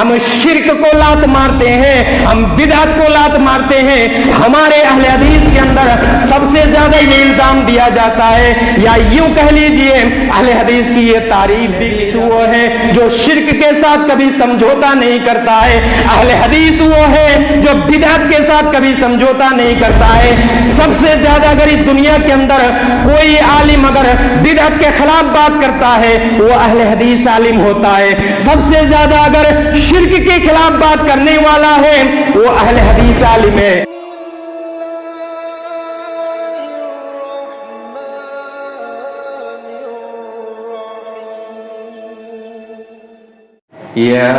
ہم شرک کو لات مارتے ہیں، ہم بدعت کو لات مارتے ہیں۔ ہمارے اہل حدیث کے اندر سب سے زیادہ یہ الزام دیا جاتا ہے، یا یوں کہہ لیجئے اہل حدیث کی یہ تعریف بھی وہ ہے جو شرک کے ساتھ کبھی سمجھوتا نہیں کرتا ہے۔ اہل حدیث وہ ہے جو بدعت کے ساتھ کبھی سمجھوتا نہیں کرتا ہے۔ سب سے زیادہ اگر اس دنیا کے اندر کوئی عالم اگر بدعت کے خلاف بات کرتا ہے وہ اہل حدیث عالم ہوتا ہے۔ سب سے زیادہ اگر شرک کے خلاف بات کرنے والا ہے وہ اہل حدیث عالم ہے۔ يا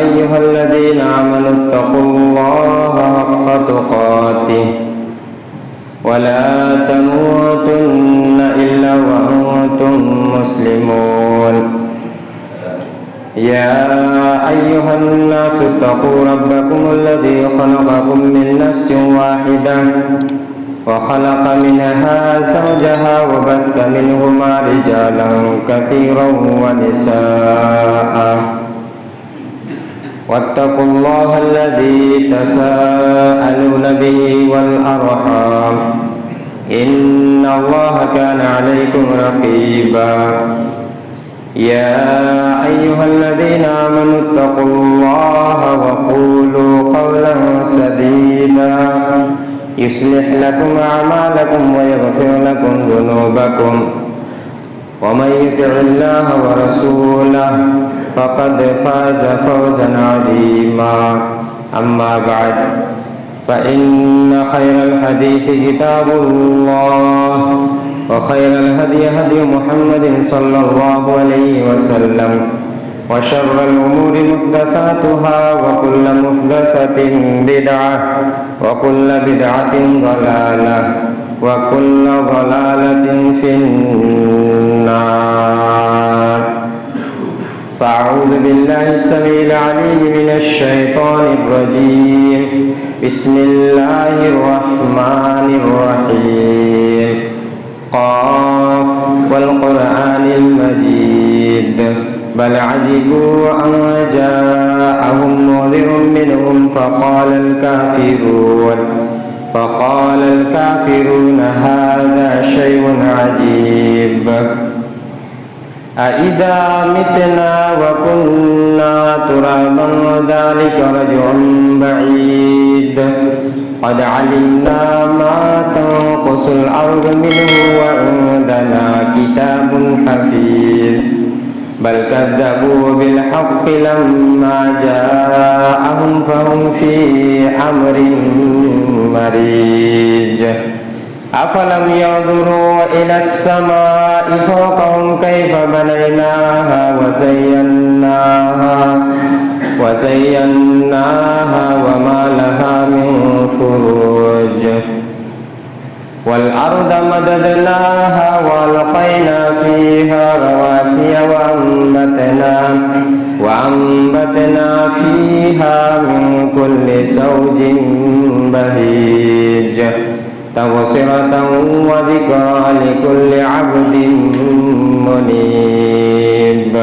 أيها الذين آمنوا اتقوا الله حق تقاته ولا تموتن إلا وأنتم مسلمون يا أيها الناس اتقوا ربكم الذي خلقكم من نفس واحدة وخلق منها زوجها وبث منهما رجالا كثيرا ونساء واتقوا الله الذي تساءلون به والأرحام إن الله كان عليكم رقيبا يا أيها الذين آمنوا اتقوا الله وقولوا قولا سديدا يصلح لكم أعمالكم ويغفر لكم ذنوبكم ومن يطع الله ورسوله فقد فاز فوزا عظيما أما بعد فإن خير الحديث كتاب الله وخير الهدي هدي محمد صلى الله عليه وسلم وشر الأمور محدثاتها وكل محدثة بدعة وكل بدعة ضلالة وكل ضلالة في النار فأعوذ بالله السميع العليم من الشيطان الرجيم بسم الله الرحمن الرحيم قاف والقرآن المجيد بل عجبوا أن جاءهم منذر منهم فقال الكافرون هذا شيء عجيب أإذا متنا وكنا ترابا ذلك رجع بعيد قد علمنا ما تنقص الأرض منه وعندنا كتاب حفيظ بل كذبوا بالحق لما جاءهم فهم في أمر مريج أفلم ينظروا إلى السماء فوقهم كيف بنيناها وزيناها وما لها من فروج والأرض مددناها وألقينا فيها رواسي وأنبتنا فيها من كل زوج بهيج تبصرة وذكرى لكل عبد منيب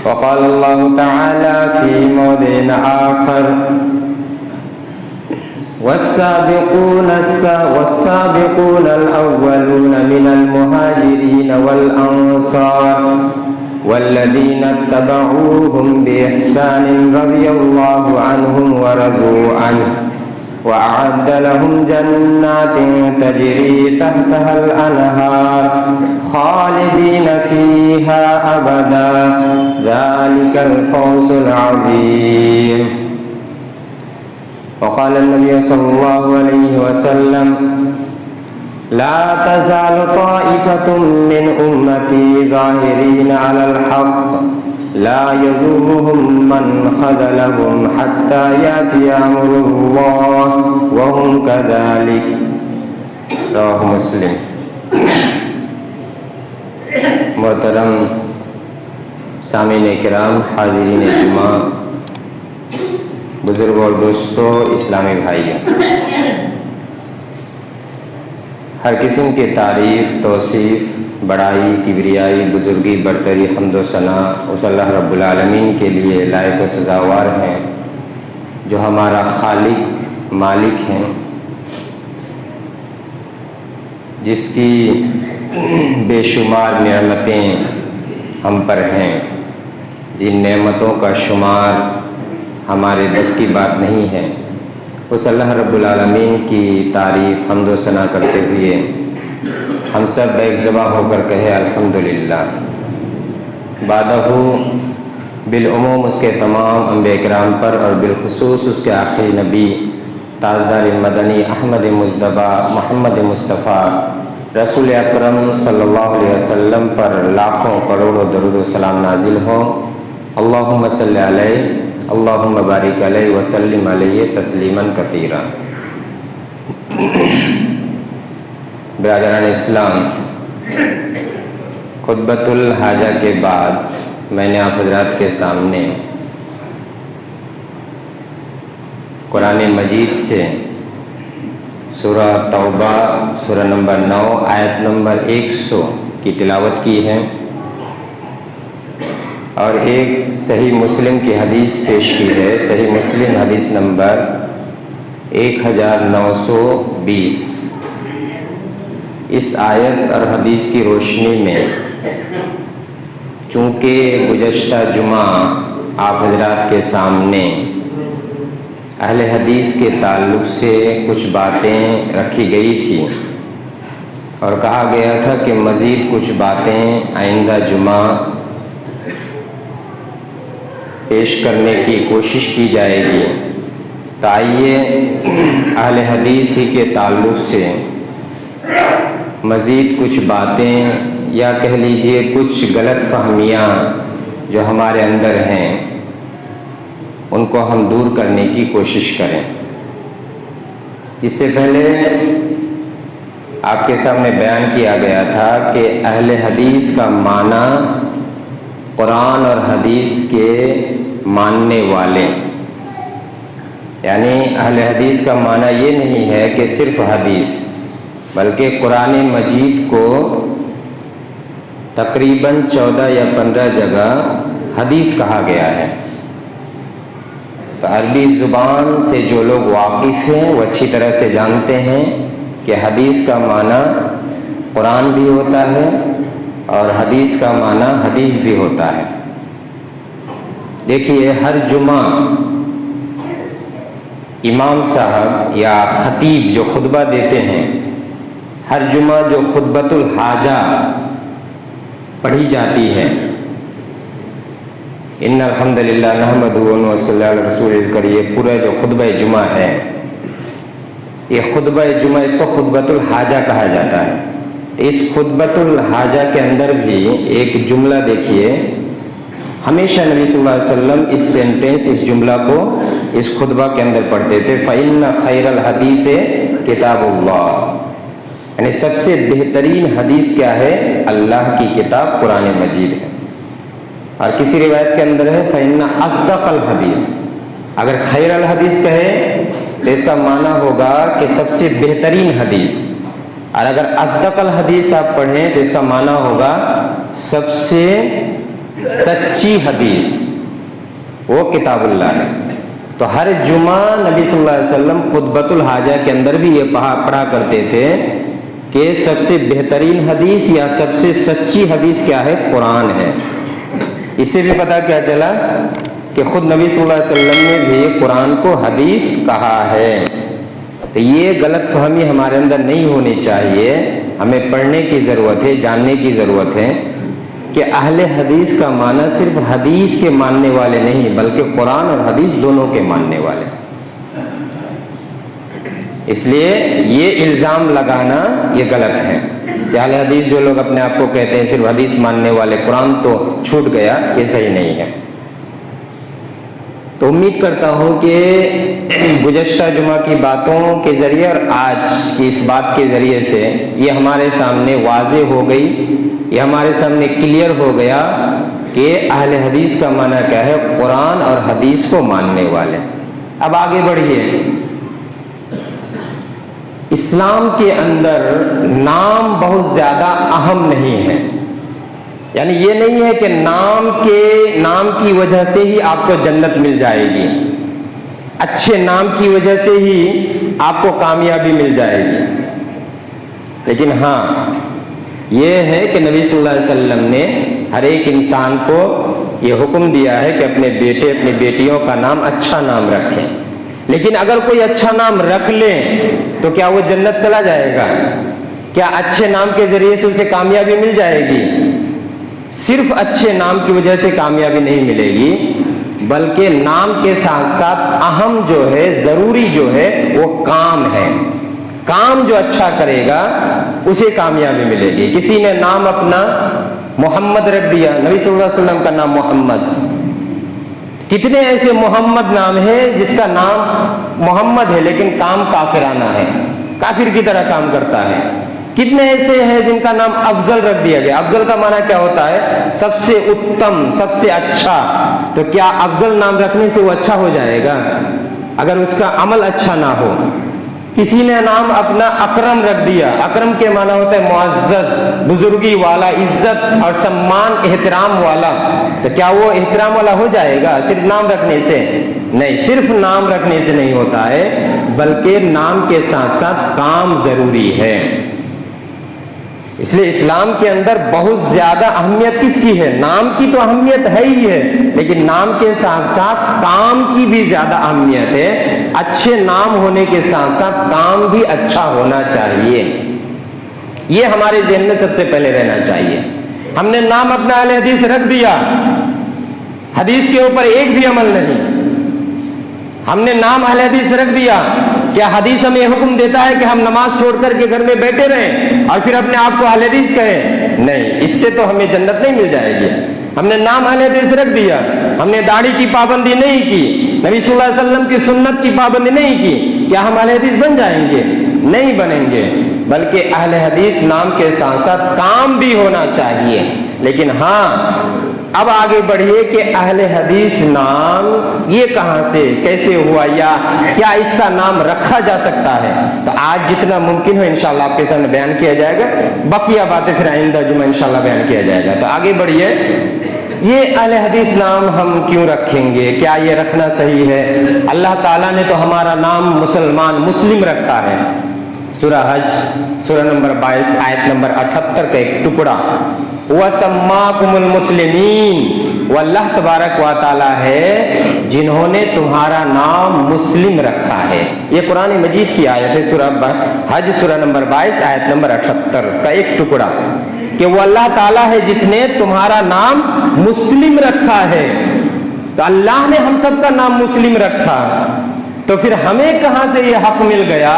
وقال الله تعالى في موضع آخر والسابقون الأولون من المهاجرين والأنصار والذين اتبعوهم بإحسان رضي الله عنهم ورضوا عنه وأعد لهم جنات تجري تحتها الأنهار خالدين فيها أبدا ذلك الفوز العظيم وقال النبي صلى الله عليه وسلم لا تزال طائفة من أمتي ظاهرين على الحق لا يضرهم من خذلهم حتى يأتي أمر الله وهم كذلك رواه مسلم محترم سامعین کرام، حاضرین جمعہ، بزرگ اور دوستو، اسلامی بھائیوں، ہر قسم کی تعریف، توصیف، بڑائی، کبریائی، بزرگی، برتری، حمد و ثنا اس اللہ رب العالمین کے لیے لائق و سزاوار ہیں جو ہمارا خالق، مالک ہیں، جس کی بے شمار نعمتیں ہم پر ہیں، جن نعمتوں کا شمار ہمارے بس کی بات نہیں ہے۔ اس اللہ رب العالمین کی تعریف، حمد و ثنا کرتے ہوئے ہم سب ایک زباں ہو کر کہے الحمدللہ۔ بعدہ بالعموم اس کے تمام انبیاء کرام پر اور بالخصوص اس کے آخری نبی تاجدار مدنی احمد مجتبیٰ محمد مصطفیٰ رسول اکرم صلی اللہ علیہ وسلم پر لاکھوں کروڑوں درود و سلام نازل ہو۔ اللہم صلی علیہ، اللہم بارک علیہ وسلم علیہ تسلیما کثیرا۔ برادران اسلام، خطبۃ الحاجہ کے بعد میں نے آپ حضرات کے سامنے قرآن مجید سے سورہ توبہ سورہ نمبر 9 آیت نمبر 100 کی تلاوت کی ہے اور ایک صحیح مسلم کی حدیث پیش کی ہے۔ صحیح مسلم حدیث نمبر 1920۔ اس آیت اور حدیث کی روشنی میں چونکہ گزشتہ جمعہ آپ حضرات کے سامنے اہل حدیث کے تعلق سے کچھ باتیں رکھی گئی تھی اور کہا گیا تھا کہ مزید کچھ باتیں آئندہ جمعہ پیش کرنے کی کوشش کی جائے گی، تو آئیے اہل حدیث ہی کے تعلق سے مزید کچھ باتیں یا کہہ لیجئے کچھ غلط فہمیاں جو ہمارے اندر ہیں ان کو ہم دور کرنے کی کوشش کریں۔ اس سے پہلے آپ کے سامنے بیان کیا گیا تھا کہ اہل حدیث کا معنی قرآن اور حدیث کے ماننے والے، یعنی اہل حدیث کا معنی یہ نہیں ہے کہ صرف حدیث، بلکہ قرآن مجید کو تقریباً 14 یا 15 جگہ حدیث کہا گیا ہے۔ تو عربی زبان سے جو لوگ واقف ہیں وہ اچھی طرح سے جانتے ہیں کہ حدیث کا معنی قرآن بھی ہوتا ہے اور حدیث کا معنی حدیث بھی ہوتا ہے۔ دیکھیے، ہر جمعہ امام صاحب یا خطیب جو خطبہ دیتے ہیں، ہر جمعہ جو خطبۃ الحاجہ پڑھی جاتی ہے، ان الحمدللہ نحمدہ و صلی علی رسول الکریم، یہ پورا جو خطبہ جمعہ ہے، یہ خطبہ جمعہ اس کو خطبۃ الحاجہ کہا جاتا ہے۔ تو اس خطبۃ الحاجہ کے اندر بھی ایک جملہ دیکھیے، ہمیشہ نبی صلی اللہ علیہ وسلم اس سینٹنس، اس جملہ کو اس خطبہ کے اندر پڑھتے تھے، فَإِنَّ خَيْرَ الْحَدِيثِ كِتَابُ اللَّهِ، یعنی سب سے بہترین حدیث کیا ہے؟ اللہ کی کتاب قرآن مجید ہے۔ اور کسی روایت کے اندر ہے فَإِنَّ أَصْدَقَ الْحَدِيثِ، اگر خیر الحدیث کہے تو اس کا معنی ہوگا کہ سب سے بہترین حدیث، اور اگر اصدق الحدیث آپ پڑھیں تو اس کا معنی ہوگا سب سے سچی حدیث، وہ کتاب اللہ ہے۔ تو ہر جمعہ نبی صلی اللہ علیہ وسلم خطبۃ الحاجہ کے اندر بھی یہ پڑھا کرتے تھے کہ سب سے بہترین حدیث یا سب سے سچی حدیث کیا ہے؟ قرآن ہے۔ اس سے بھی پتہ کیا چلا کہ خود نبی صلی اللہ علیہ وسلم نے بھی قرآن کو حدیث کہا ہے۔ تو یہ غلط فہمی ہمارے اندر نہیں ہونی چاہیے، ہمیں پڑھنے کی ضرورت ہے، جاننے کی ضرورت ہے کہ اہل حدیث کا معنی صرف حدیث کے ماننے والے نہیں، بلکہ قرآن اور حدیث دونوں کے ماننے والے۔ اس لیے یہ الزام لگانا یہ غلط ہے کہ اہل حدیث جو لوگ اپنے آپ کو کہتے ہیں صرف حدیث ماننے والے، قرآن تو چھوٹ گیا، یہ صحیح نہیں ہے۔ تو امید کرتا ہوں کہ گزشتہ جمعہ کی باتوں کے ذریعے اور آج کی اس بات کے ذریعے سے یہ ہمارے سامنے واضح ہو گئی، یہ ہمارے سامنے کلیئر ہو گیا کہ اہل حدیث کا معنی کیا ہے؟ قرآن اور حدیث کو ماننے والے۔ اب آگے بڑھیے، اسلام کے اندر نام بہت زیادہ اہم نہیں ہے. یعنی یہ نہیں ہے کہ نام کی وجہ سے ہی آپ کو جنت مل جائے گی، اچھے نام کی وجہ سے ہی آپ کو کامیابی مل جائے گی. لیکن ہاں یہ ہے کہ نبی صلی اللہ علیہ وسلم نے ہر ایک انسان کو یہ حکم دیا ہے کہ اپنے بیٹے اپنی بیٹیوں کا نام اچھا نام رکھیں. لیکن اگر کوئی اچھا نام رکھ لے تو کیا وہ جنت چلا جائے گا؟ کیا اچھے نام کے ذریعے سے اسے کامیابی مل جائے گی؟ صرف اچھے نام کی وجہ سے کامیابی نہیں ملے گی، بلکہ نام کے ساتھ ساتھ اہم جو ہے، ضروری جو ہے، وہ کام ہے. کام جو اچھا کرے گا اسے کامیابی ملے گی. کسی نے نام اپنا محمد رکھ دیا، نبی صلی اللہ علیہ وسلم کا نام محمد. کتنے ایسے محمد نام ہے جس کا نام محمد ہے لیکن کام کافرانہ ہے، کافر کی طرح کام کرتا ہے. کتنے ایسے ہیں جن کا نام افضل رکھ دیا گیا. افضل کا معنی کیا ہوتا ہے؟ سب سے اتم، سب سے اچھا. تو کیا افضل نام رکھنے سے وہ اچھا ہو جائے گا اگر اس کا عمل اچھا نہ ہو؟ کسی نے نام اپنا اکرم رکھ دیا. اکرم کے معنی ہوتا ہے معزز، بزرگی والا، عزت اور سمان، احترام والا. تو کیا وہ احترام والا ہو جائے گا صرف نام رکھنے سے؟ نہیں، صرف نام رکھنے سے نہیں ہوتا ہے، بلکہ نام کے ساتھ ساتھ کام ضروری ہے. اس لیے اسلام کے اندر بہت زیادہ اہمیت کس کی ہے؟ نام کی تو اہمیت ہے ہی ہے، لیکن نام کے ساتھ ساتھ کام کی بھی زیادہ اہمیت ہے. اچھے نام ہونے کے ساتھ ساتھ کام بھی اچھا ہونا چاہیے. یہ ہمارے ذہن میں سب سے پہلے رہنا چاہیے. ہم نے نام اپنا اہل حدیث رکھ دیا، حدیث کے اوپر ایک بھی عمل نہیں. ہم نے نام اہل حدیث رکھ دیا، کیا حدیث ہمیں حکم دیتا ہے کہ ہم نماز چھوڑ کر کے گھر میں بیٹھے رہیں اور پھر اپنے آپ کو اہل حدیث کہیں؟ نہیں، اس سے تو ہمیں جنت نہیں مل جائے گی. ہم نے نام اہل حدیث رکھ دیا، ہم نے داڑھی کی پابندی نہیں کی، نبی صلی اللہ علیہ وسلم کی سنت کی پابندی نہیں کی، کیا ہم اہل حدیث بن جائیں گے؟ نہیں بنیں گے. بلکہ اہل حدیث نام کے ساتھ ساتھ کام بھی ہونا چاہیے. لیکن ہاں اب آگے بڑھیے کہ اہل حدیث نام یہ کہاں سے کیسے ہوا، یا کیا اس کا نام رکھا جا سکتا ہے؟ تو آج جتنا ممکن ہو انشاءاللہ آپ کے سامنے بیان کیا جائے گا. بقیہ باتیں پھر آئندہ جمعہ انشاءاللہ بیان کیا جائے گا. تو آگے بڑھیے. یہ اہل حدیث نام ہم کیوں رکھیں گے؟ کیا یہ رکھنا صحیح ہے؟ اللہ تعالیٰ نے تو ہمارا نام مسلم رکھا ہے. سورہ حج سورہ نمبر 22 آیت نمبر 78 کا ایک ٹکڑا، وَسَمَّاكُمُ الْمُسْلِمِينَ، وہ اللہ تبارک و تعالیٰ ہے جنہوں نے تمہارا نام مسلم رکھا ہے. یہ قرآن مجید کی آیت ہے، سورہ حج سورہ نمبر 22 آیت نمبر 78 کا ایک ٹکڑا، کہ وہ اللہ تعالیٰ ہے جس نے تمہارا نام مسلم رکھا ہے. تو اللہ نے ہم سب کا نام مسلم رکھا، تو پھر ہمیں کہاں سے یہ حق مل گیا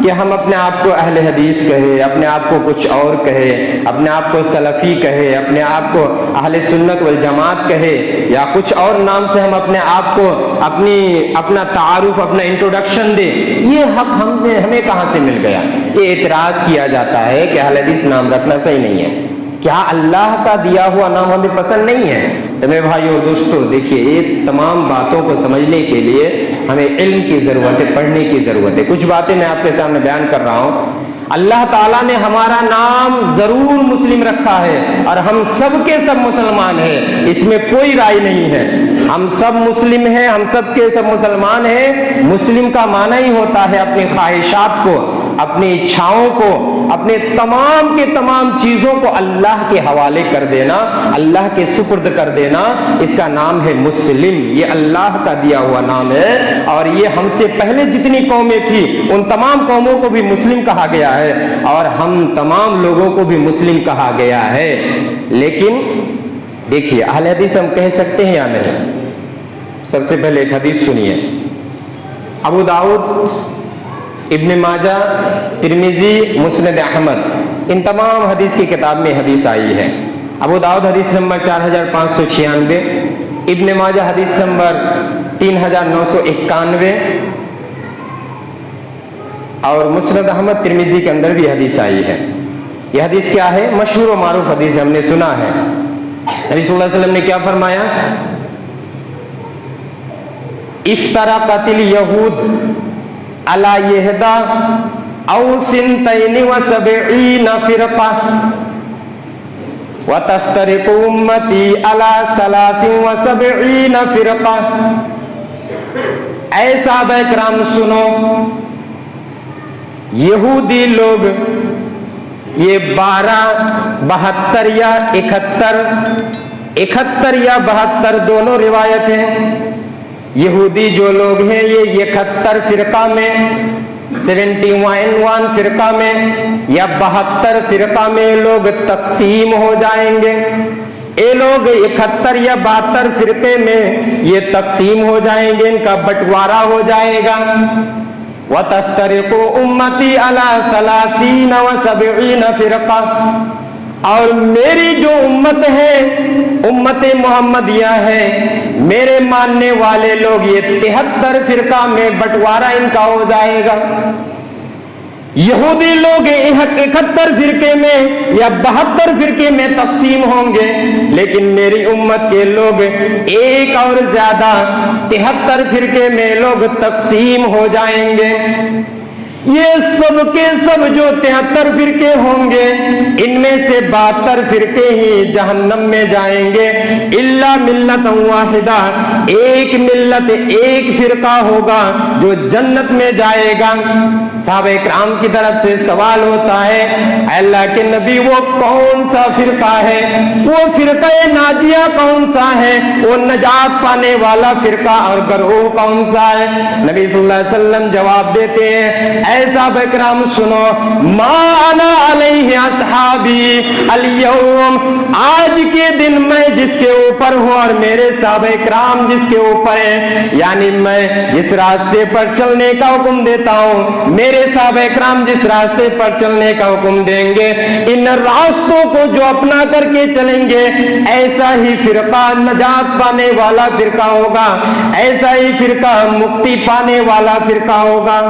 کہ ہم اپنے آپ کو اہل حدیث کہے، اپنے آپ کو کچھ اور کہے، اپنے آپ کو سلفی کہے، اپنے آپ کو اہل سنت والجماعت کہے، یا کچھ اور نام سے ہم اپنے آپ کو اپنا تعارف، اپنا انٹروڈکشن دے؟ یہ حق ہمیں کہاں سے مل گیا؟ یہ اعتراض کیا جاتا ہے کہ اہل حدیث نام رکھنا صحیح نہیں ہے. کیا اللہ کا دیا ہوا نام ہمیں پسند نہیں ہے؟ تو میرے بھائیو اور دوستو، دیکھیے یہ تمام باتوں کو سمجھنے کے لیے ہمیں علم کی ضرورت ہے، پڑھنے کی ضرورت ہے. کچھ باتیں میں آپ کے سامنے بیان کر رہا ہوں. اللہ تعالیٰ نے ہمارا نام ضرور مسلم رکھا ہے اور ہم سب کے سب مسلمان ہیں، اس میں کوئی رائے نہیں ہے. ہم سب مسلم ہیں، ہم سب کے سب مسلمان ہیں. مسلم کا معنی ہی ہوتا ہے اپنی خواہشات کو، اپنی اچھاؤں کو، اپنے تمام کے تمام چیزوں کو اللہ کے حوالے کر دینا، اللہ کے سپرد کر دینا. اس کا نام ہے مسلم. یہ اللہ کا دیا ہوا نام ہے، اور یہ ہم سے پہلے جتنی قومیں تھیں ان تمام قوموں کو بھی مسلم کہا گیا ہے، اور ہم تمام لوگوں کو بھی مسلم کہا گیا ہے. لیکن دیکھیے اہل حدیث ہم کہہ سکتے ہیں یا نہیں؟ سب سے پہلے ایک حدیث سنیے. ابو داؤد، ابن ماجہ، ترمذی، مسند احمد، ان تمام حدیث کی کتاب میں حدیث آئی ہے. ابو داؤد حدیث نمبر 4596، ابن ماجہ حدیث نمبر 3991، اور مسند احمد ترمذی کے اندر بھی حدیث آئی ہے. یہ حدیث کیا ہے؟ مشہور و معروف حدیث ہم نے سنا ہے. نبی صلی اللہ علیہ وسلم نے کیا فرمایا؟ افترقت الیہود علی یہدا औ सिंतैनि व सबईन फिरका व तफ्तरिकु उम्मती अला सलासिन व सबईन फिरका। ऐ सहाबा किराम सुनो, यहूदी लोग ये 12, 72 या 71 या 72 दोनों रिवायत हैं। यहूदी जो लोग हैं ये 71 फिरका में, 71 फिरका में या 72 फिरका में लोग तकसीम हो जाएंगे। ये लोग 71 या 72 फिरके में ये तकसीम हो जाएंगे, इनका बंटवारा हो जाएगा। व तफ्तरिकु उम्मती अला सलासीन व सबईन फिरका। और मेरी जो उम्मत है, उम्मत मोहम्मदिया है, मेरे मानने वाले लोग ये 73 फिरका में बंटवारा इनका हो जाएगा। यहूदी लोग 71 फिरके में या 72 फिरके में तकसीम होंगे, लेकिन मेरी उम्मत के लोग एक और ज्यादा 73 फिरके में लोग तकसीम हो जाएंगे। ये सब के सब जो 73 फिरके होंगे, इनमें से 72 फिरके ही जहन्नम में जाएंगे। इल्ला मिल्लत वाहिदा, एक मिल्लत, एक फिरका होगा जो जन्नत में जाएगा। सहाबा इकराम की तरफ से सवाल होता है, अल्लाह के नबी वो कौन सा फिरका है, वो फिरका नाजिया कौन सा है, वो नजात पाने वाला फिरका और गिरोह कौन सा है? नबी सल्लल्लाहु अलैहि वसल्लम जवाब देते हैं, ऐसा बकराम सुनो, मा अना अलैहि अस्हाबी अल-यौम, आज के दिन मैं जिसके ऊपर हूं और मेरे सहाबा इकराम जिसके ऊपर है, यानी मैं जिस रास्ते पर चलने का हुक्म देता हूं, मेरे सहाबा इकराम जिस रास्ते पर चलने का हुक्म देंगे, इन रास्तों को जो अपना करके चलेंगे, ऐसा ही फिरका नजात पाने वाला फिरका होगा, ऐसा ही फिरका मुक्ति पाने वाला फिरका होगा।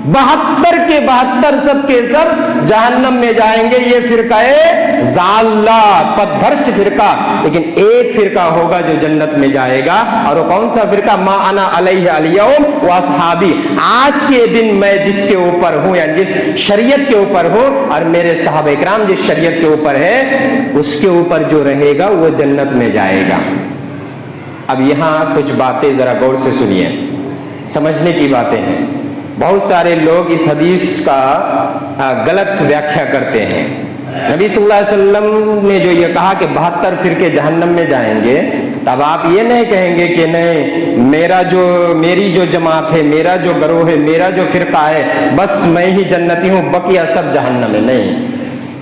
72 के 72 सबके सब जहन्नम में जाएंगे। ये फिरका है ज़ाल्ला, पथभ्रष्ट फिरका, लेकिन एक फिरका होगा जो जन्नत में जाएगा। और वो कौन सा फिरका? मा अना अलैहि अल-यौम व अस्हाबी, आज के दिन मैं जिसके ऊपर हूं या जिस शरीयत के ऊपर हूं और मेरे सहाबा इकराम जिस शरीयत के ऊपर है, उसके ऊपर जो रहेगा वो जन्नत में जाएगा। अब यहां कुछ बातें जरा गौर से सुनिए, समझने की बातें हैं। बहुत सारे लोग इस हदीस का गलत व्याख्या करते हैं। नबी सल्लल्लाहु अलैहि वसल्लम ने जो ये कहा कि 72 फिरके जहन्नम में जाएंगे, तब आप ये नहीं कहेंगे कि नहीं मेरी जो जमात है, मेरा जो गिरोह है, मेरा जो फिरका है, बस मैं ही जन्नती हूँ, बकिया सब जहन्नम में। नहीं,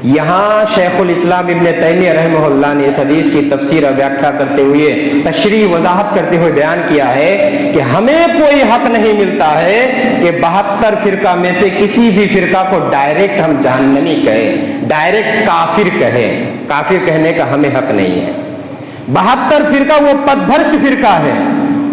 यहाँ शेखुल इस्लाम इब्न तैमिय्या रहमहुल्लाह ने इस हदीस की तफसीर और व्याख्या करते हुए, तशरीह वजाहत करते हुए बयान किया है कि हमें कोई हक नहीं मिलता है कि 72 फिरका में से किसी भी फिरका को डायरेक्ट हम जहन्नमी कहें, डायरेक्ट काफिर कहें। काफिर कहने का हमें हक नहीं है। 72 फिरका वो पथभ्रष्ट फिरका है,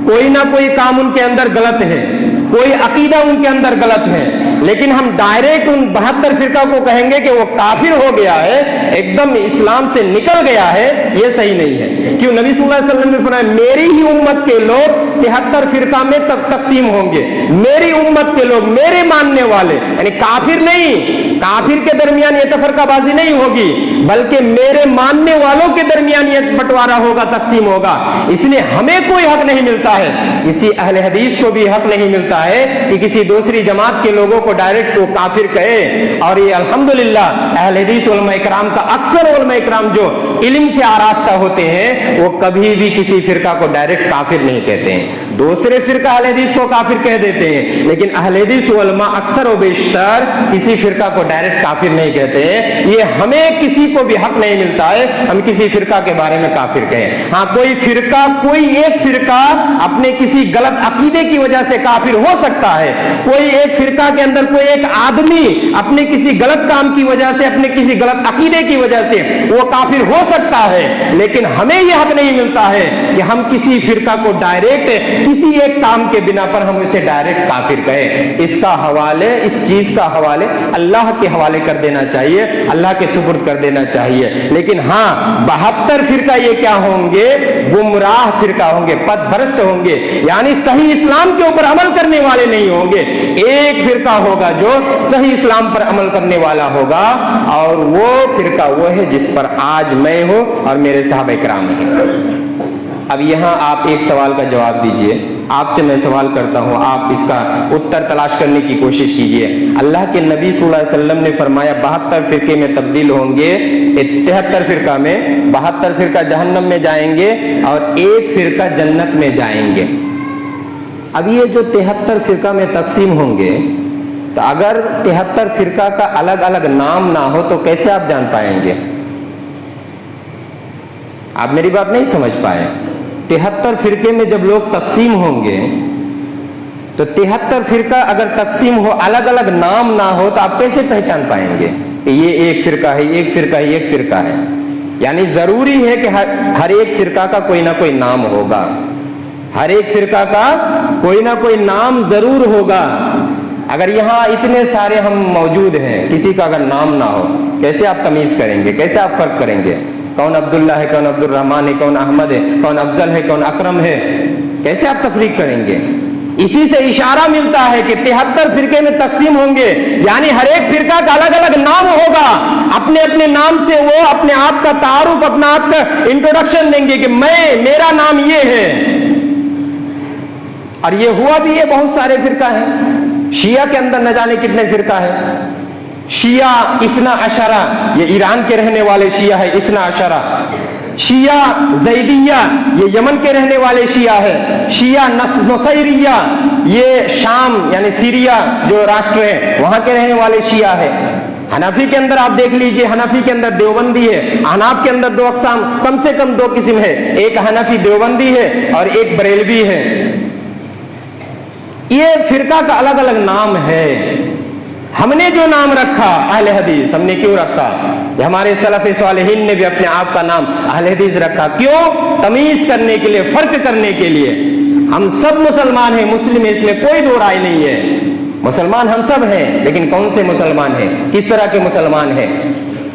कोई ना कोई काम उनके अंदर गलत है, कोई अकीदा उनके अंदर गलत है, लेकिन हम डायरेक्ट उन 72 फिरका को कहेंगे कि वो काफिर हो गया है, एकदम इस्लाम से निकल गया है, ये सही नहीं है। क्यों? नबी सल्लल्लाहु अलैहि वसल्लम ने फरमाया, मेरी ही उम्मत के लोग 73 फिरका में तब तकसीम होंगे। मेरी उम्मत के लोग, मेरे मानने वाले, यानी काफिर नहीं, काफिर के दरमियान ये तफरकाबाजी नहीं होगी, बल्कि मेरे मानने वालों के दरमियान ये बंटवारा होगा, तकसीम होगा। इसलिए हमें कोई हक नहीं मिलता है, किसी अहले हदीस को भी हक नहीं मिलता है कि किसी दूसरी जमात के लोगों को डायरेक्ट वो काफिर कहे। और ये अल्हम्दुलिल्लाह अहले हदीस उलमा इकराम का, अक्सर उलमा इकराम जो इल्म से आरास्ता होते हैं, वो कभी भी किसी फिरका को डायरेक्ट काफिर नहीं कहते हैं। दूसरे फिरका अहले हदीस को काफिर कह देते हैं, लेकिन अहले हदीस उलमा अक्सर व बेशतर किसी फिरका को डायरेक्ट काफिर नहीं कहते हैं। ये हमें किसी को भी हक नहीं मिलता है हम किसी फिरका के बारे में काफिर कहें। हाँ, कोई फिरका, कोई एक फिरका अपने किसी गलत अकीदे की वजह से काफिर हो सकता है, कोई एक फिरका के अंदर कोई एक आदमी अपने किसी गलत काम की वजह से, अपने किसी गलत अकीदे की वजह से वो काफिर हो सकता है, लेकिन हमें यह हक नहीं मिलता है कि हम किसी फिरका को डायरेक्ट किसी एक काम के बिना पर हम उसे डायरेक्ट काफिर कहें, इसका हवाले, इस चीज का हवाले अल्लाह के हवाले कर देना चाहिए, अल्लाह के सुपुर्द कर देना चाहिए। लेकिन हाँ, 72 फिरका ये क्या होंगे? गुमराह फिरका होंगे, पथभ्रष्ट होंगे, यानी सही इस्लाम के ऊपर अमल करने वाले नहीं होंगे। एक फिरका होगा जो सही इस्लाम पर अमल करने वाला होगा, और वो फिरका वो है जिस पर आज मैं हूं और मेरे सहाबा किराम हैं। अब यहां आप एक सवाल का जवाब दीजिए, आपसे मैं सवाल करता हूं, आप इसका उत्तर तलाश करने की कोशिश कीजिए। अल्लाह के नबी सल्लल्लाहु अलैहि वसल्लम ने फरमाया 72 फिरके में तब्दील होंगे, 73 फिरका में 72 फिरका जहन्नम में जाएंगे और एक फिरका जन्नत में जाएंगे। अब ये जो 73 फिरका में तकसीम होंगे, तो अगर 73 फिरका का अलग अलग नाम ना हो तो कैसे आप जान पाएंगे? आप मेरी बात नहीं समझ पाए। 73 फिरके में जब लोग तकसीम होंगे, तो 73 फिरका अगर तकसीम हो, अलग अलग नाम ना हो, तो आप कैसे पहचान पाएंगे कि ये एक फिरका है, एक फिरका है, एक फिरका है? यानी जरूरी है कि हर एक फिरका का कोई ना कोई नाम होगा, हर एक फिरका का कोई ना कोई नाम जरूर होगा। अगर यहाँ इतने सारे हम मौजूद हैं, किसी का अगर नाम ना हो, कैसे आप तमीज करेंगे, कैसे आप फर्क करेंगे? कौन अब्दुल्ला है, कौन अब्दुल रहमान है, कौन अहमद है, कौन अफजल है, कौन अकरम है? कैसे आप तफरीक करेंगे? इसी से इशारा मिलता है कि 73 फिरके में तकसीम होंगे, यानी हर एक फिरका का अलग अलग नाम होगा। अपने अपने नाम से वो अपने आप का तारुफ, अपना आप का इंट्रोडक्शन देंगे कि मेरा नाम ये है। और ये हुआ भी है, बहुत सारे फिरका हैं। शिया के अंदर न जाने कितने फिरका है। शिया इस्ना अशरा, ये ईरान के रहने वाले शिया है, इस्ना अशरा। शिया ज़ैदिया, ये यमन के रहने वाले शिया है। शिया नुसैरिया, ये शाम यानी सीरिया जो राष्ट्र है वहां के रहने वाले शिया है। हनफी के अंदर आप देख लीजिए, हनफी के अंदर देवबंदी है। अहनाफ के अंदर दो अक़साम, कम से कम दो किस्म है, एक हनफी देवबंदी है और एक बरेलवी है। ये फिरका का अलग अलग नाम है। हमने जो नाम रखा अहले हदीस, हमने क्यों रखा? हमारे सलफ़े सालिहीन ने भी अपने आप का नाम अहले हदीस रखा। क्यों? तमीज करने के लिए, फर्क करने के लिए। हम सब मुसलमान हैं, मुस्लिम है, इसमें कोई दो राय नहीं है। मुसलमान हम सब हैं, लेकिन कौन से मुसलमान हैं, किस तरह के मुसलमान हैं?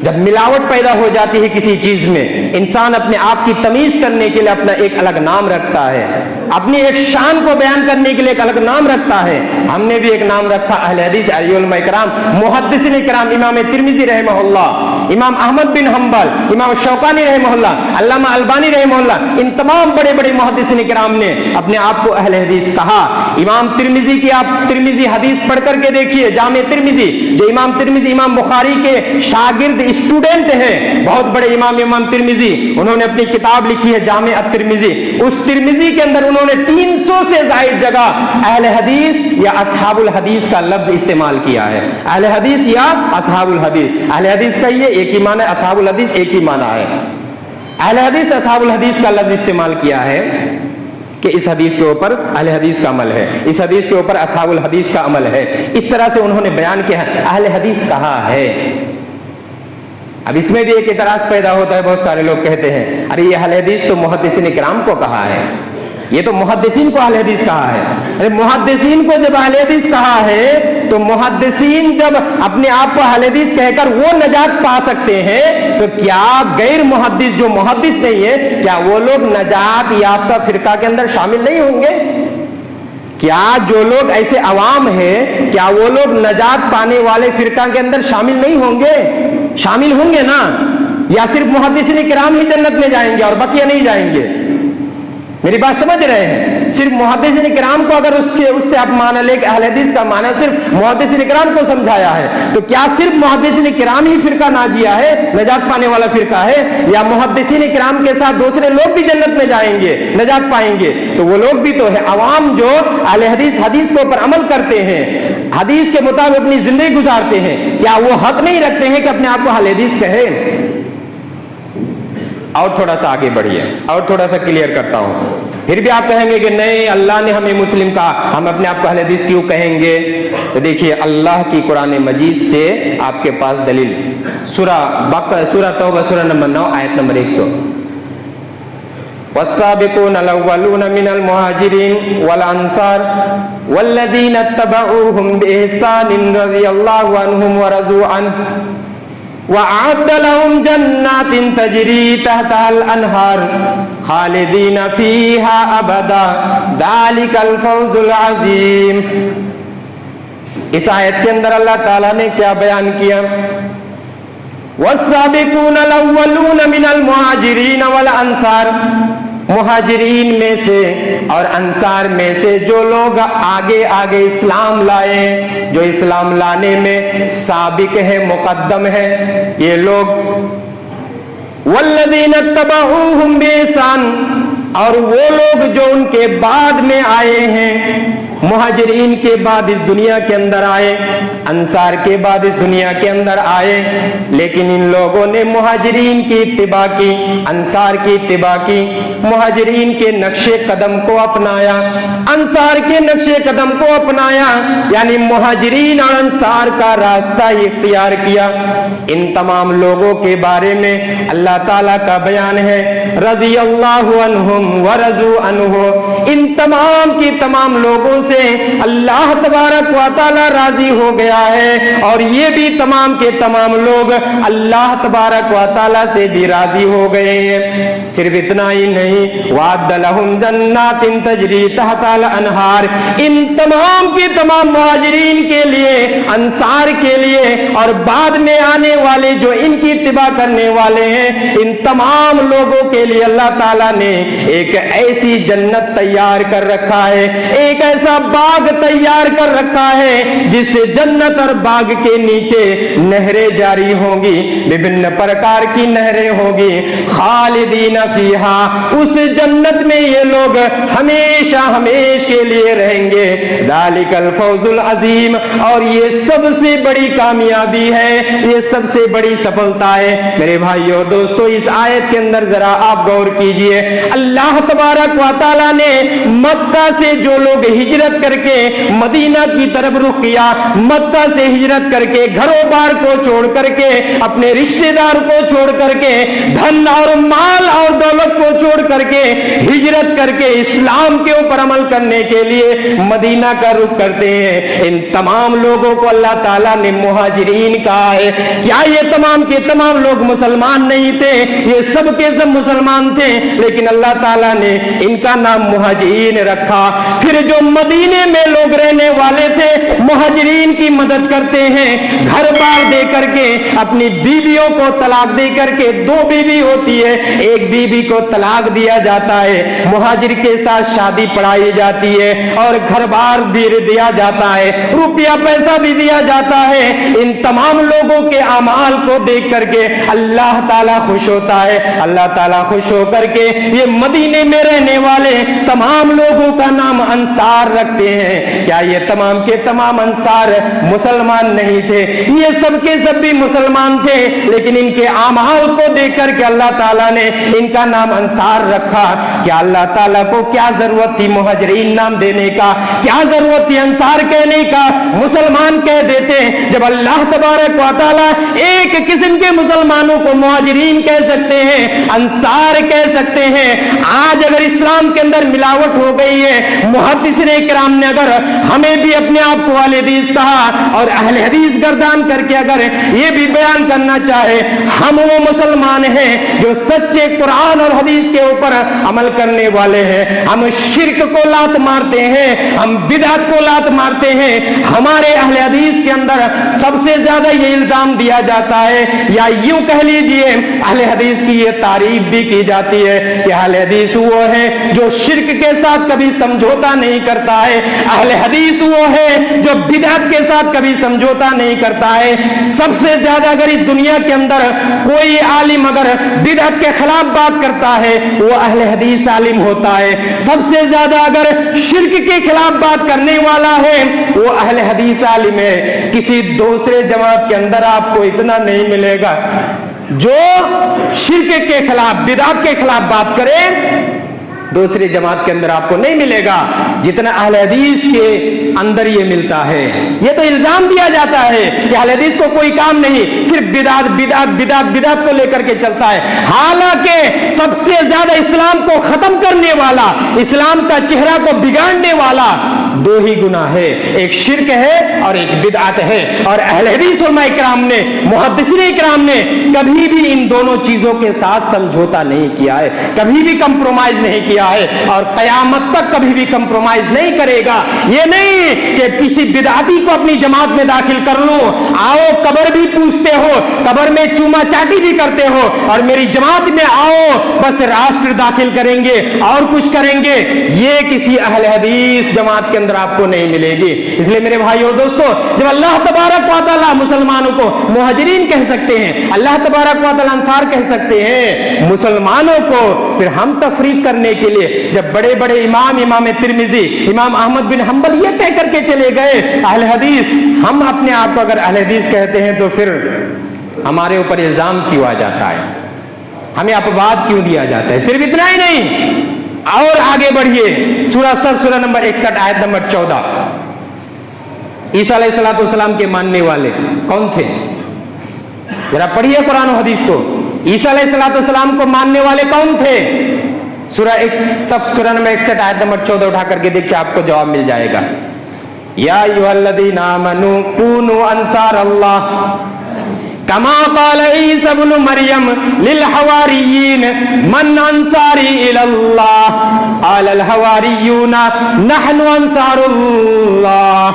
जब मिलावट पैदा हो जाती है किसी चीज में, इंसान अपने आप की तमीज करने के लिए अपना एक अलग नाम रखता है, अपनी एक शान को बयान करने के लिए एक अलग नाम रखता है। हमने भी एक नाम रखा अहले हदीस, उलमा इकराम, मुहद्दिसीन इकराम, इमाम तिरमिजी रहमहुल्लाह, इमाम अहमद बिन हम्बल, इमाम शौकानी रहमहुल्लाह, अल्लामा अलबानी रहमहुल्लाह, इन तमाम बड़े बड़े मुहद्दिसीन इकराम ने अपने आप को अहले हदीस कहा। इमाम तिरमिजी की आप तिरमिजी हदीस पढ़ करके देखिए, जामे तिरमिजी, जो इमाम तिरमिजी इमाम बुखारी के शागिर्द स्टूडेंट है, बहुत बड़े इमाम तिरमिजी, उन्होंने अपनी किताब लिखी है जामे अत-तिरमिजी। उस तिरमिजी के अंदर उन्होंने 300 से ज्यादा जगह अहले हदीस या असहाबुल हदीस का लफ्ज इस्तेमाल किया है। अहले हदीस या असहाबुल हदीस, अहले हदीस का ये एक ही माना है, असहाबुल हदीस एक ही माना है। अहले हदीस असहाबुल हदीस का लफ्ज इस्तेमाल किया है कि इस हदीस के ऊपर अहले हदीस का अमल है, इस हदीस के ऊपर असहाबुल हदीस का अमल है। इस तरह से उन्होंने बयान किया है। अहले हदीस कहा है। अब इसमें भी एक इतराज पैदा होता है, बहुत सारे लोग कहते हैं अरे ये अहले हदीस तो मुहद्दिसीन इकराम को कहा है, ये तो मुहद्दिसीन को अहले हदीस कहा है। अरे मुहद्दिसीन को जब अहले हदीस कहा है, तो मुहद्दिसीन जब अपने आप को अहले हदीस कहकर वो नजात पा सकते हैं, तो क्या गैर मुहद्दिस जो मुहद्दिस नहीं है, क्या वो लोग नजात याफ्ता फिरका के अंदर शामिल नहीं होंगे? क्या जो लोग ऐसे अवाम हैं, क्या वो लोग नजात पाने वाले फिरका के अंदर शामिल नहीं होंगे? शामिल होंगे ना? या सिर्फ मुहद्दिसीन किराम ही जन्नत में जाएंगे और बकिया नहीं जाएंगे? मेरी बात समझ रहे हैं? सिर्फ मुहद्दिसीन किराम को अगर उससे आप माना ले कि अहले हदीस का माना सिर्फ मुहद्दिसीन किराम को समझाया है, तो क्या सिर्फ मुहद्दिसीन किराम ही फिरका नाजिया है, नजात पाने वाला फिरका है, या मुहद्दिसीन किराम के साथ दूसरे लोग भी जन्नत में जाएंगे, नजात पाएंगे? तो वो लोग भी तो है अवाम जो अहले हदीस, हदीस के ऊपर अमल करते हैं, हदीस के मुताबिक अपनी जिंदगी गुजारते हैं। क्या वो हक नहीं रखते हैं कि अपने आप को अहले हदीस कहें? और थोड़ा सा आगे बढ़िए, और थोड़ा सा क्लियर करता हूं। फिर भी आप कहेंगे कि नहीं, अल्लाह ने हमें मुस्लिम कहा, हम अपने आप को अहले हदीस क्यों कहेंगे? तो देखिए, अल्लाह की कुरान मजीद से आपके पास दलील, सूरह तौबा सूरह नंबर 9 आयत नंबर 100। والسابقون الأولون من المهاجرين والأنصار والذين اتبعوهم بإحسان رضي الله عنهم ورضوا عنه وأعد لهم جنات تجري تحتها الأنهار خالدين فيها أبدا ذلك الفوز العظيم. اس آیت کے اندر اللہ تعالیٰ نے کیا بیان کیا؟ والسابقون الاولون من المہاجرین والانصار، مہاجرین میں سے اور انصار میں سے جو لوگ آگے آگے اسلام لائے، جو اسلام لانے میں سابق ہے، مقدم ہے، یہ لوگ والذین اتبعوہم بإحسان، اور وہ لوگ جو ان کے بعد میں آئے ہیں، مہاجرین کے بعد اس دنیا کے اندر آئے، انصار کے بعد اس دنیا کے اندر آئے، لیکن ان لوگوں نے مہاجرین کی اتباع کی، انصار کی اتباع کی، مہاجرین کے نقش قدم کو اپنایا، انصار کے نقش قدم کو اپنایا، یعنی مہاجرین اور انصار کا راستہ ہی اختیار کیا. ان تمام لوگوں کے بارے میں اللہ تعالیٰ کا بیان ہے رضی اللہ عنہم ورضوا عنہ، ان تمام کی تمام لوگوں سے اللہ تبارک و تعالی راضی ہو گیا ہے، اور یہ بھی تمام کے تمام لوگ اللہ تبارک و تعالی سے بھی راضی ہو گئے ہیں. صرف اتنا ہی نہیں، وعد لہم جنات تجری تحت الانہار، ان تمام کے تمام مہاجرین کے لیے، انصار کے لیے، اور بعد میں آنے والے جو ان کی اتباع کرنے والے ہیں، ان تمام لوگوں کے لیے اللہ تعالیٰ نے ایک ایسی جنت تیار کر رکھا ہے، ایک ایسا باغ تیار کر رکھا ہے جس سے جنت اور باغ کے نیچے نہریں جاری ہوں گی، وبھن پرکار کی نہریں ہوں گی، خالدین فیہا، اس جنت میں یہ لوگ ہمیشہ ہمیشہ کے لیے رہیں گے. ذالک الفوز العظیم، اور یہ سب سے بڑی کامیابی ہے، یہ سب سے بڑی سفلتا ہے. میرے بھائیو اور دوستو، اس آیت کے اندر ذرا آپ غور کیجئے، اللہ تبارک و تعالیٰ نے مکہ سے جو لوگ ہجرت کر کے مدینہ کی طرف رخ کیا، مکہ سے ہجرت کر کے گھروں بار کو چھوڑ کر کے، اپنے رشتہ دار کو چھوڑ کر کے، دھن اور مال اور دولت کو چھوڑ کر کے، ہجرت کر کے اسلام کے اوپر عمل کرنے کے لیے مدینہ کا رخ کرتے ہیں. ان تمام لوگوں کو اللہ تعالیٰ نے مہاجرین کہا ہے. کیا یہ تمام کے تمام لوگ مسلمان نہیں تھے؟ یہ سب کے سب مسلمان تھے، لیکن اللہ تعالیٰ نے ان کا نام مہاجرین رکھا. پھر جو مدینے میں لوگ رہنے والے تھے، مہاجرین کی مدد کرتے ہیں، گھر بار دے کر کے، اپنی بیویوں کو طلاق دے کر کے، 2 بیوی ہوتی ہے، ایک بیوی کو طلاق دیا جاتا ہے، مہاجر کے ساتھ شادی پڑھائی جاتی ہے، اور گھر بار بھی دیا جاتا ہے، روپیہ پیسہ بھی دیا جاتا ہے. ان تمام لوگوں کے اعمال کو دیکھ کر کے اللہ تعالیٰ خوش ہوتا ہے. اللہ تعالیٰ خوش ہو کر کے یہ مدینے میں رہنے والے تمام لوگوں کا نام انصار رکھتے ہیں. کیا یہ تمام کے تمام انصار مسلمان نہیں تھے؟ یہ سب کے سب بھی مسلمان تھے، لیکن ان کے اعمال کو دیکھ کر کے اللہ تعالیٰ نے ان کا نام انصار رکھا. کیا اللہ تعالیٰ کو کیا ضرورت تھی مہاجرین نام دینے کا؟ کیا ضرورت تھی انصار کہنے کا؟ مسلمان کہہ دیتے. جب اللہ تبارک و تعالیٰ ایک قسم کے مسلمانوں کو مہاجرین کہہ سکتے ہیں، انصار کہہ سکتے ہیں. آج اگر اسلام کے اندر ملاوٹ ہو گئی ہے، محدثین کرام نے اگر ہمیں بھی اپنے آپ کو اہل حدیث کہا اور اہل حدیث گردان کر کے اگر یہ بھی بیان کرنا چاہے ہم وہ مسلمان ہیں جو سچے قرآن اور حدیث کے اوپر عمل کرنے والے ہیں. ہم شرک کو لات مارتے ہیں، ہم بدعت کو لات مارتے ہیں. ہمارے اہل حدیث کے اندر سب سے زیادہ یہ الزام دیا جاتا ہے، یا یوں کہہ لیجئے اہل حدیث کی یہ تعریف بھی کی جاتی ہے کہ اہل حدیث وہ ہے جو شرک کے ساتھ کبھی سمجھوتا نہیں کرتا ہے، اہل حدیث وہ ہے جو بدعت کے ساتھ کبھی سمجھوتا نہیں کرتا ہے. سب سے زیادہ اگر اس دنیا کے اندر کوئی عالم اگر بدعت کے خلاف بات کرتا ہے وہ اہل حدیث عالم ہوتا ہے. سب سے زیادہ اگر شرک کے خلاف بات کرنے والا ہے وہ اہل حدیث عالم ہے. کسی دوسرے جماعت کے اندر آپ کو اتنا نہیں ملے گا جو شرک کے خلاف بدعت کے خلاف بات کرے. दूसरी जमात के अंदर आपको नहीं मिलेगा जितना अहले हदीस के अंदर ये मिलता है। ये तो इल्जाम दिया जाता है कि अहले हदीस को कोई काम नहीं, सिर्फ बिदात बिदात बिदात बिदात को लेकर के चलता है। हालांकि सबसे ज्यादा इस्लाम को खत्म करने वाला, इस्लाम का चेहरा को बिगाड़ने वाला दो ही गुनाह है, एक शिर्क है और एक बिदअत है। और अहले हदीस उलमा इकराम ने, मुहद्दिसीन इकराम ने कभी भी इन दोनों चीजों के साथ समझौता नहीं किया है, कभी भी कंप्रोमाइज नहीं किया है और कयामत तक कभी भी कंप्रोमाइज नहीं करेगा। ये नहीं कि किसी बिदअती को अपनी जमात में दाखिल कर लूं, आओ कब्र भी पूछते हो, कब्र में चूमा चाटी भी करते हो और मेरी जमात में आओ बस राष्ट्र दाखिल करेंगे और कुछ करेंगे, ये किसी अहले हदीस जमात के अंदर आपको नहीं मिलेगी। इसलिए मेरे भाइयों और दोस्तों, जब अल्लाह तबारक व तआला मुसलमानों को मुहाजिरीन कह सकते हैं, अल्लाह तबारक व तआला अंसार कह सकते हैं मुसलमानों को, फिर हम तफरीक करने के लिए जब बड़े बड़े इमाम तिरमिजी, इमाम अहमद बिन हंबल ये कह करके चले गए अहले हदीस, हम अपने आप को अगर अहले हदीस कहते हैं तो फिर हमारे ऊपर इल्जाम क्यों आ जाता है, हमें अपवाद क्यों दिया जाता है। सिर्फ इतना ही नहीं, और आगे बढ़िए, सूरह नंबर 61 आयत नंबर 14। ईसा अलैहिस्सलाम के मानने वाले कौन थे? जरा पढ़िए कुरान और हदीस को। ईसा अलैहिस्सलाम को मानने वाले कौन थे? सूरह नंबर 61 आयत नंबर 14 उठा करके देखिए, आपको जवाब मिल जाएगा। या अय्युहल्लज़ीना आमनू कूनू अंसार अल्लाह कमा क़ाल ईसा इब्नु मरियम लिल हवारियीन मन अंसारी इलल्लाह क़ालल हवारियूना नहनु अंसारुल्लाह।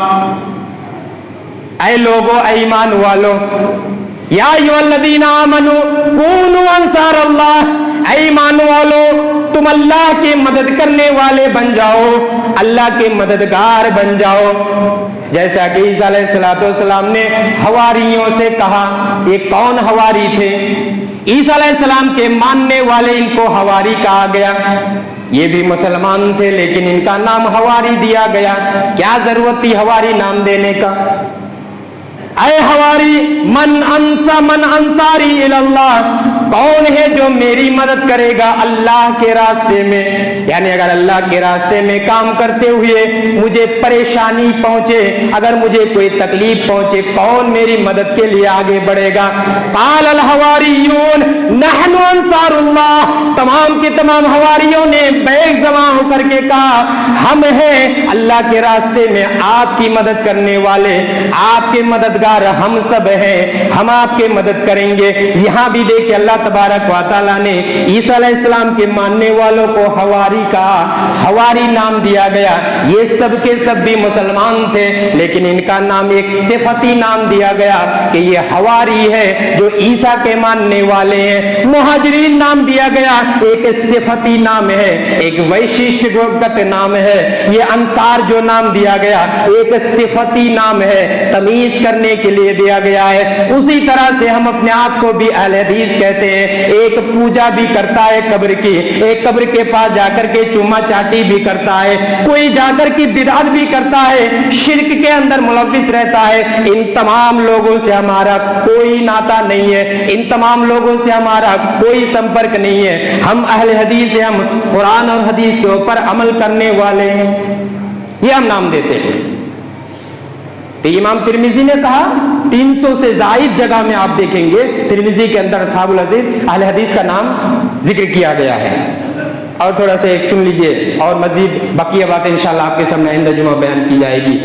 ऐ लोगो, ऐ ईमान वालो, या अय्युहल्लज़ीना आमनू कूनू अंसार अल्लाह, ऐ ईमान वालो तुम अल्लाह की मदद करने वाले बन जाओ, अल्लाह के मददगार बन जाओ। जैसा कि ईसा अलैहिस्सलाम ने हवारियों से कहा। ये कौन हवारी थे? ईसा अलैहिस्सलाम के मानने वाले, इनको हवारी कहा गया। ये भी मुसलमान थे लेकिन इनका नाम हवारी दिया गया। क्या जरूरत थी हवारी नाम देने का? ऐ हवारी मन अंसारी इलल्लाह, कौन है जो मेरी मदद करेगा अल्लाह के रास्ते में? यानी अगर अल्लाह के रास्ते में काम करते हुए मुझे परेशानी पहुंचे, अगर मुझे कोई तकलीफ पहुंचे, कौन मेरी मदद के लिए आगे बढ़ेगा? क़ालल हवारियून नहनु अंसारुल्लाह, तमाम के तमाम हवारियों ने बैग जमा होकर के कहा, हम हैं अल्लाह के रास्ते में आपकी मदद करने वाले, आपके मददगार हम सब हैं, हम आपके मदद करेंगे। यहां भी देखिए अल्लाह तबारक व तआला ने ईसा अलैहिस्सलाम के मानने वालों को हवारी कहा, हवारी नाम दिया गया। ये सब के सब भी मुसलमान थे लेकिन इनका नाम एक सिफती नाम दिया गया कि ये हवारी है जो ईसा के मानने वाले हैं। मुहाजिरीन नाम दिया गया, एक सिफती नाम है, एक वैशिष्टगत नाम है। ये अंसार जो नाम दिया गया एक सिफती नाम है, तमीज करने के लिए दिया गया है। उसी तरह से हम अपने आप को भी अहले हदीस कहते हैं। एक पूजा भी करता है कब्र की, एक कब्र के पास जाकर के चूमा चाटी भी करता है, कोई जाकर की बिदअत भी करता है, शिर्क के अंदर मुलव्विस रहता है। इन तमाम लोगों से हमारा कोई नाता नहीं है, इन तमाम लोगों से हमारा कोई संपर्क नहीं है। हम अहले हदीस हैं, हम कुरान और हदीस के ऊपर अमल करने वाले हैं, ये हम नाम देते हैं। तो इमाम तिरमिजी ने कहा 300 से जायद जगह में आप देखेंगे तिरमिजी के अंदर असहाबुल हदीस, अहले हदीस का नाम जिक्र किया गया है। और थोड़ा सा एक सुन लीजिए और मजीद बकिया बातें इंशाल्लाह आपके सामने आइंदा जुमा बयान की जाएगी।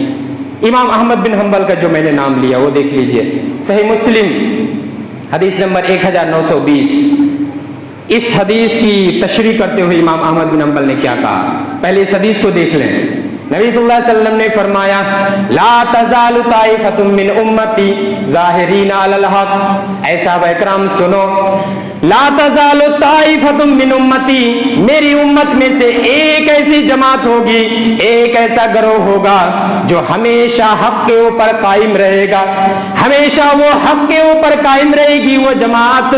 इमाम अहमद बिन हंबल का जो मैंने नाम लिया वो देख लीजिए, सही मुस्लिम हदीस नंबर 1920। इस हदीस की तशरीह करते हुए इमाम अहमद बिन हंबल ने क्या कहा, पहले इस हदीस को देख लें। नबी सल्लल्लाहु अलैहि वसल्लम ने फरमाया, ला तज़ालु ताइफतुम मिन उम्मती ज़ाहिरीना अलल हक़। ऐ सहाबा इकराम सुनो, ला तज़ालु ताइफतुम मिन उम्मती, मेरी उम्मत में से एक ऐसी जमात होगी, एक ऐसा गिरोह होगा जो हमेशा हक के ऊपर कायम रहेगा, हमेशा वो हक के ऊपर कायम रहेगी वो जमात।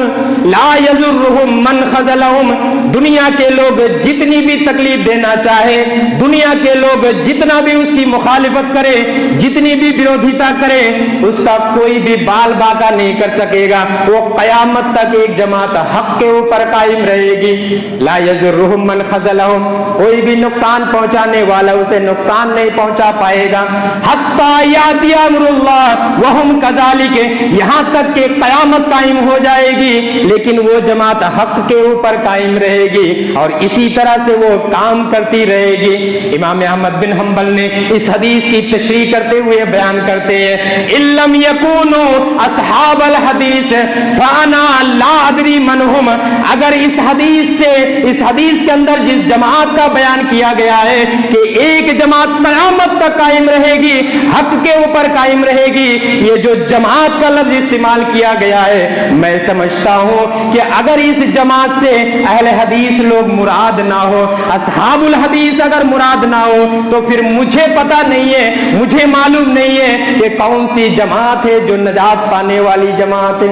ला यज़ुर्रुहुम मन खज़लहुम, दुनिया के लोग जितनी भी तकलीफ देना चाहे, दुनिया के लोग जितना भी उसकी मुखालिफत करे, जितनी भी विरोधिता करे, उसका कोई भी बाल बाका नहीं कर सकेगा। वो कयामत तक एक जमात जमात हक के ऊपर कायम रहेगी। ला यज़ुर्रुहुम मन खज़लहुम, कोई भी नुकसान पहुंचाने वाला उसे नुकसान नहीं पहुंचा पाएगा। हत्ता याती अम्रुल्लाह वहुम कज़ालिक, यहाँ तक कि क़यामत कायम हो जाएगी लेकिन वो जमात हक के ऊपर कायम रहेगी और इसी तरह से वो काम करती रहेगी। इमाम अहमद बिन हम्बल ने इस हदीस की तशरीह करते हुए बयान करते हैं, इल्लम यकूनु अस्हाबल हदीस फाना ला अदरी मनहुम, अगर इस हदीस के अंदर जिस जमात का बयान किया गया है कि एक जमात क़यामत तक कायम रहेगी, हक के ऊपर कायम रहेगी, ये जो जमात का लफ्ज इस्तेमाल किया गया है, मैं समझता हूं कि अगर इस जमात से अहले हदीस लोग मुराद ना हो, अस्हाबुल हदीस अगर मुराद ना हो, तो फिर मुझे पता नहीं है, मुझे मालूम नहीं है कि कौन सी जमात है जो नजात पाने वाली जमात है।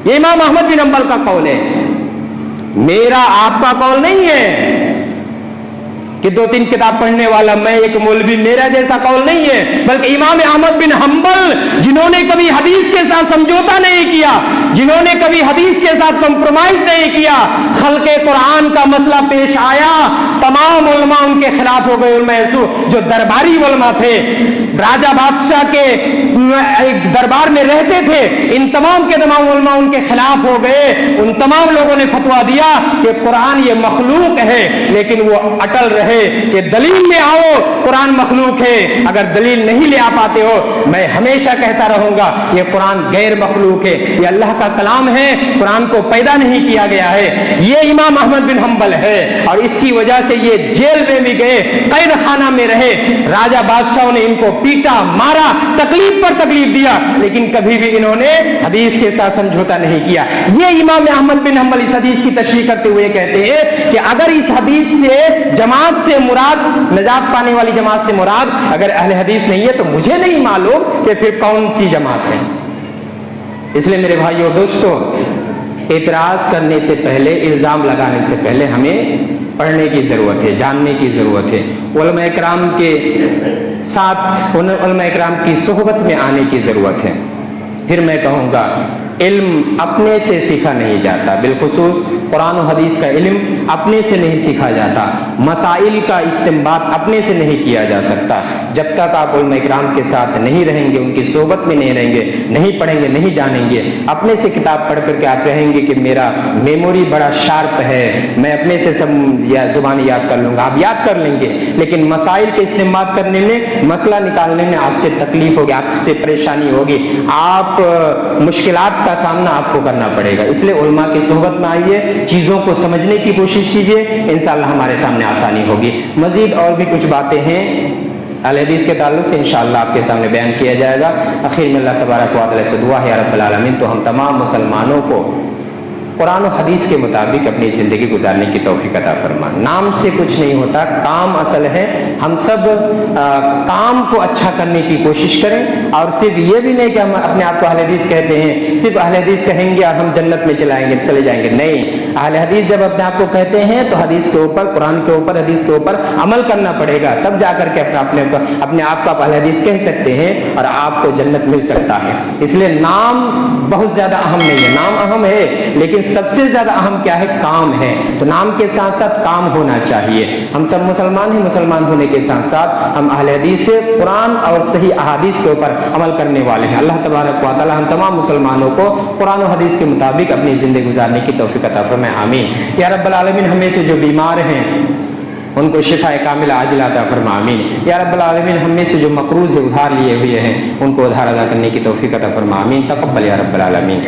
ये इमाम अहमद बिन हम्बल का कौल है, मेरा आपका कौल नहीं है कि 2-3 किताब पढ़ने वाला मैं एक मौलवी, मेरा जैसा कौल नहीं है, बल्कि इमाम अहमद बिन हम्बल जिन्होंने कभी हदीस के साथ समझौता नहीं किया, जिन्होंने कभी हदीस के साथ कंप्रोमाइज नहीं किया, खल्के कुरान का मसला पेश आया, तमाम उलमा उनके खिलाफ हो गए। उलमा जो दरबारी उलमा थे, राजा बादशाह के दरबार में रहते थे, इन तमाम के तमाम उलमा उनके खिलाफ हो गए। उन तमाम लोगों ने फतवा दिया कि कुरान ये मखलूक है, लेकिन वो अटल रहे कि दलील में आओ, कुरान मखलूक है। अगर दलील नहीं ले आ पाते हो, मैं हमेशा कहता रहूंगा ये कुरान गैर मखलूक है, ये अल्लाह का कलाम है, कुरान को पैदा नहीं किया गया है। ये इमाम अहमद बिन हम्बल है और इसकी वजह से ये जेल में भी गए, कैद खाना में रहे, राजा बादशाह ने इनको पीटा, मारा, तकलीफ पर तकलीफ दिया, लेकिन कभी भी इन्होंने हदीस के साथ समझौता नहीं किया। ये इमाम अहमद बिन हम्बल इस हदीस की तशरीह करते हुए कहते हैं कि अगर इस हदीस से जमात से मुराद, नजात पाने वाली जमात से मुराद अगर अहले हदीस नहीं है, तो मुझे नहीं मालूम कि फिर कौन सी जमात है। इसलिए मेरे भाइयों दोस्तों, एतराज करने से पहले, इल्जाम लगाने से पहले हमें पढ़ने की जरूरत है, जानने की जरूरत है, उलमा इकराम के साथ, उलमा इकराम की सोहबत में आने की जरूरत है। फिर मैं कहूँगा इल्म अपने से सीखा नहीं जाता, बिलखुसूस कुरान और हदीस का इल्म अपने से नहीं सीखा जाता, मसाइल का इस्तेंबात अपने से नहीं किया जा सकता। जब तक आप उलमा इकराम के साथ नहीं रहेंगे, उनकी सोहबत में नहीं रहेंगे, नहीं पढ़ेंगे, नहीं जानेंगे, अपने से किताब पढ़ करके आप कहेंगे कि मेरा मेमोरी बड़ा शार्प है, मैं अपने से सब ज़ुबानी याद कर लूँगा, आप याद कर लेंगे, लेकिन मसाइल के इस्तेंबात करने में, मसला निकालने में आपसे तकलीफ होगी, आपसे परेशानी होगी, आप मुश्किलात का सामना आपको करना पड़ेगा। इसलिए उलमा की सोहबत में आइए, चीज़ों को समझने की कोशिश कीजिए, इंशाअल्लाह हमारे सामने आसानी होगी। मज़ीद और भी कुछ बातें हैं अहले हदीस के ताल्लुक से, इंशाअल्लाह आपके सामने बयान किया जाएगा। आखिर में अल्लाह तबारक व तआला से दुआ है, या रब्बल आलमीन, तो हम तमाम मुसलमानों को कुरान और हदीस के मुताबिक अपनी ज़िंदगी गुजारने की तौफीक अता फरमा। नाम से कुछ नहीं होता, काम असल है। हम सब काम को अच्छा करने की कोशिश करें, और सिर्फ ये भी नहीं कि हम अपने आप को अहले हदीस कहते हैं, सिर्फ अहले हदीस कहेंगे और हम जन्नत में चले जाएंगे, नहीं। अहले हदीस जब अपने आप को कहते हैं तो हदीस के ऊपर, कुरान के ऊपर, हदीस के ऊपर अमल करना पड़ेगा, तब जाकर के अपने आप को आप अहले हदीस कह सकते हैं और आपको जन्नत मिल सकता है। इसलिए नाम बहुत ज़्यादा अहम नहीं है, नाम अहम है, लेकिन सबसे ज्यादा अहम क्या है? काम है। तो नाम के साथ साथ काम होना चाहिए। हम सब मुसलमान हैं, मुसलमान होने के साथ साथ हम अहले हदीस से कुरान और सही अहादीस के ऊपर अमल करने वाले हैं। अल्लाह तबारक व तआला हम तमाम मुसलमानों को कुरान और हदीस के मुताबिक अपनी ज़िंदगी गुजारने की तौफीक अता फरमाए, आमीन। या रब्बल आलमीन, हमें से जो बीमार हैं उनको शिफाए कामिला आजिला अता फरमा, आमीन। या रब्बल आलमीन, हमें से जो मकरूज़ है, उधार लिए हुए हैं, उनको उधार अदा करने की तौफीक अता फरमा, आमीन। तक़ब्बल या रब्बल आलमीन।